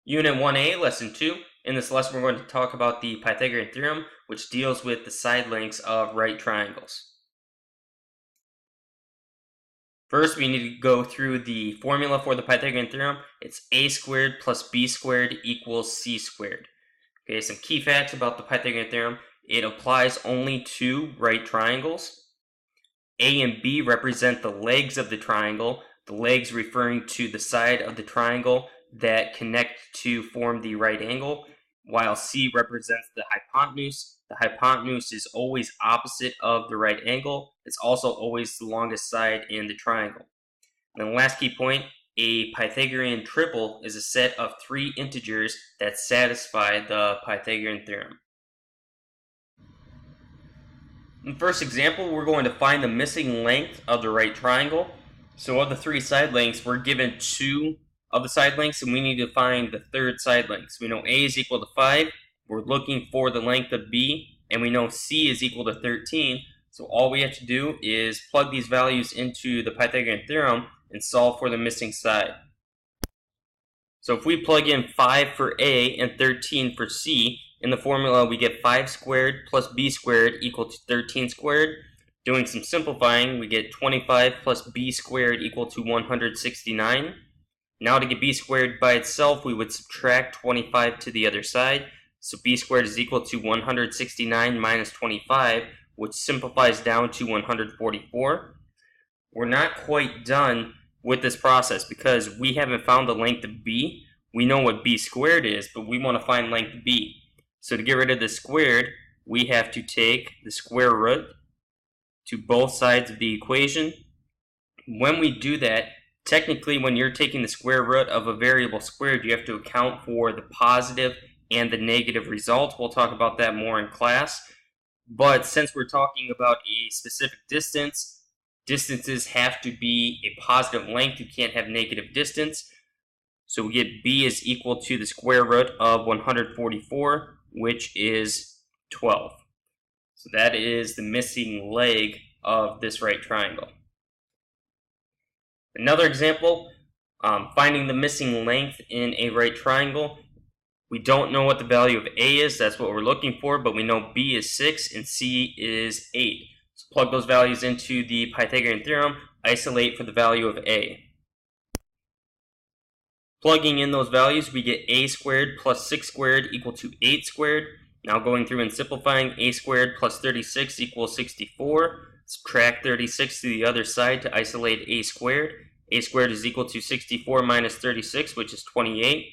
Unit 1A, Lesson 2. In this lesson, we're going to talk about the Pythagorean theorem, which deals with the side lengths of right triangles. First, we need to go through the formula for the Pythagorean theorem. It's a squared plus b squared equals c squared. Okay, some key facts about the Pythagorean theorem. It applies only to right triangles. A and b represent the legs of the triangle, the legs referring to the side of the triangle that connect to form the right angle, while c represents the hypotenuse. The hypotenuse is always opposite of the right angle. It's also always the longest side in the triangle. And the last key point, a Pythagorean triple is a set of three integers that satisfy the Pythagorean theorem. In the first example, we're going to find the missing length of the right triangle. So of the three side lengths, we're given two of the side lengths, and we need to find the third side length. So we know A is equal to 5. We're looking for the length of B, and we know C is equal to 13. So all we have to do is plug these values into the Pythagorean theorem and solve for the missing side. So if we plug in 5 for A and 13 for C, in the formula we get 5 squared plus B squared equal to 13 squared. Doing some simplifying, we get 25 plus B squared equal to 169. Now to get B squared by itself, we would subtract 25 to the other side. So B squared is equal to 169 minus 25, which simplifies down to 144. We're not quite done with this process because we haven't found the length of B. We know what B squared is, but we want to find length B. So to get rid of the squared, we have to take the square root to both sides of the equation. When we do that, technically when you're taking the square root of a variable squared, you have to account for the positive and the negative result. We'll talk about that more in class. But since we're talking about a specific distance, distances have to be a positive length. You can't have negative distance. So we get B is equal to the square root of 144, which is 12. So that is the missing leg of this right triangle. Another example, finding the missing length in a right triangle. We don't know what the value of A is, that's what we're looking for, but we know B is 6 and C is 8. So plug those values into the Pythagorean theorem, isolate for the value of A. Plugging in those values, we get A squared plus 6 squared equal to 8 squared. Now going through and simplifying, A squared plus 36 equals 64. Subtract 36 to the other side to isolate A squared. A squared is equal to 64 minus 36, which is 28.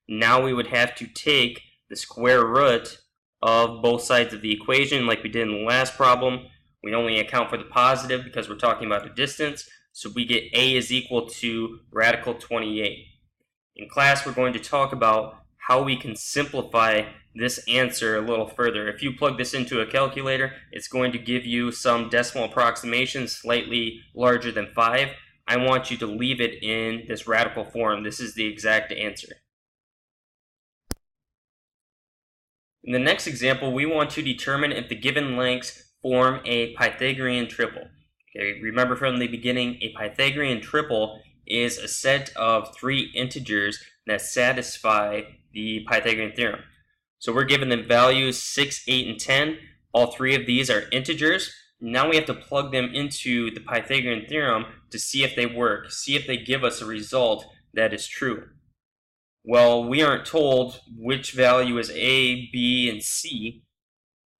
Now we would have to take the square root of both sides of the equation like we did in the last problem. We only account for the positive because we're talking about the distance. So we get A is equal to radical 28. In class, we're going to talk about how we can simplify this answer a little further. If you plug this into a calculator, it's going to give you some decimal approximations slightly larger than 5. I want you to leave it in this radical form. This is the exact answer. In the next example, we want to determine if the given lengths form a Pythagorean triple. Okay, remember from the beginning, a Pythagorean triple is a set of three integers that satisfy the Pythagorean theorem. So we're given the values 6, 8, and 10. All three of these are integers. Now we have to plug them into the Pythagorean theorem to see if they work, see if they give us a result that is true. Well, we aren't told which value is A, B, and C.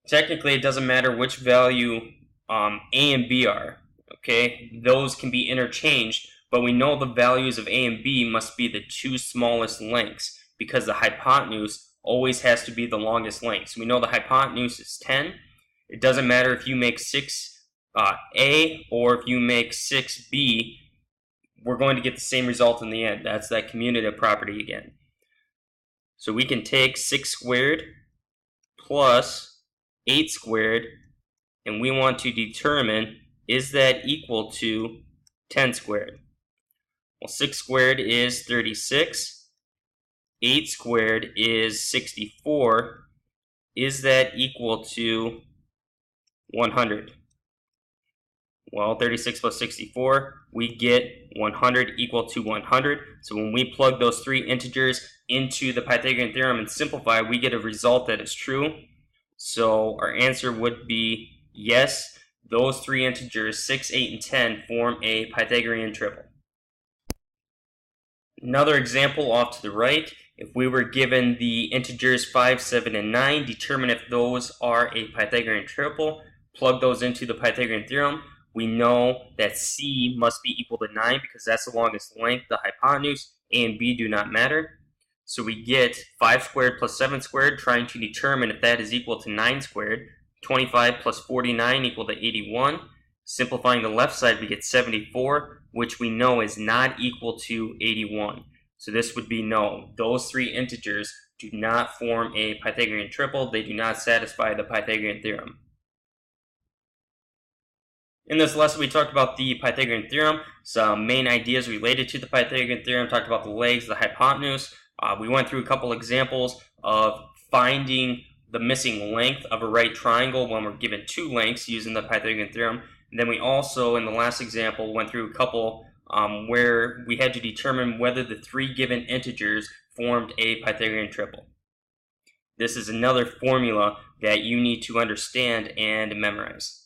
Technically, it doesn't matter which value A and B are. Okay, those can be interchanged, but we know the values of A and B must be the two smallest lengths because the hypotenuse always has to be the longest length. So we know the hypotenuse is 10. It doesn't matter if you make 6A or if you make 6B, we're going to get the same result in the end. That's that commutative property again. So we can take 6 squared plus 8 squared, and we want to determine, is that equal to 10 squared? Well, 6 squared is 36. 8 squared is 64. Is that equal to 100? Well, 36 plus 64, we get 100 equal to 100. So when we plug those three integers into the Pythagorean theorem and simplify, we get a result that is true. So our answer would be yes, those three integers, 6, 8, and 10, form a Pythagorean triple. Another example off to the right, if we were given the integers 5, 7, and 9, determine if those are a Pythagorean triple, plug those into the Pythagorean theorem. We know that C must be equal to 9 because that's the longest length, the hypotenuse. A and B do not matter. So we get 5 squared plus 7 squared, trying to determine if that is equal to 9 squared. 25 plus 49 equal to 81. Simplifying the left side, we get 74, which we know is not equal to 81. So this would be no. Those three integers do not form a Pythagorean triple. They do not satisfy the Pythagorean theorem. In this lesson, we talked about the Pythagorean theorem, some main ideas related to the Pythagorean theorem, talked about the legs, the hypotenuse. We went through a couple examples of finding the missing length of a right triangle when we're given two lengths using the Pythagorean theorem. And then we also, in the last example, went through a couple where we had to determine whether the three given integers formed a Pythagorean triple. This is another formula that you need to understand and memorize.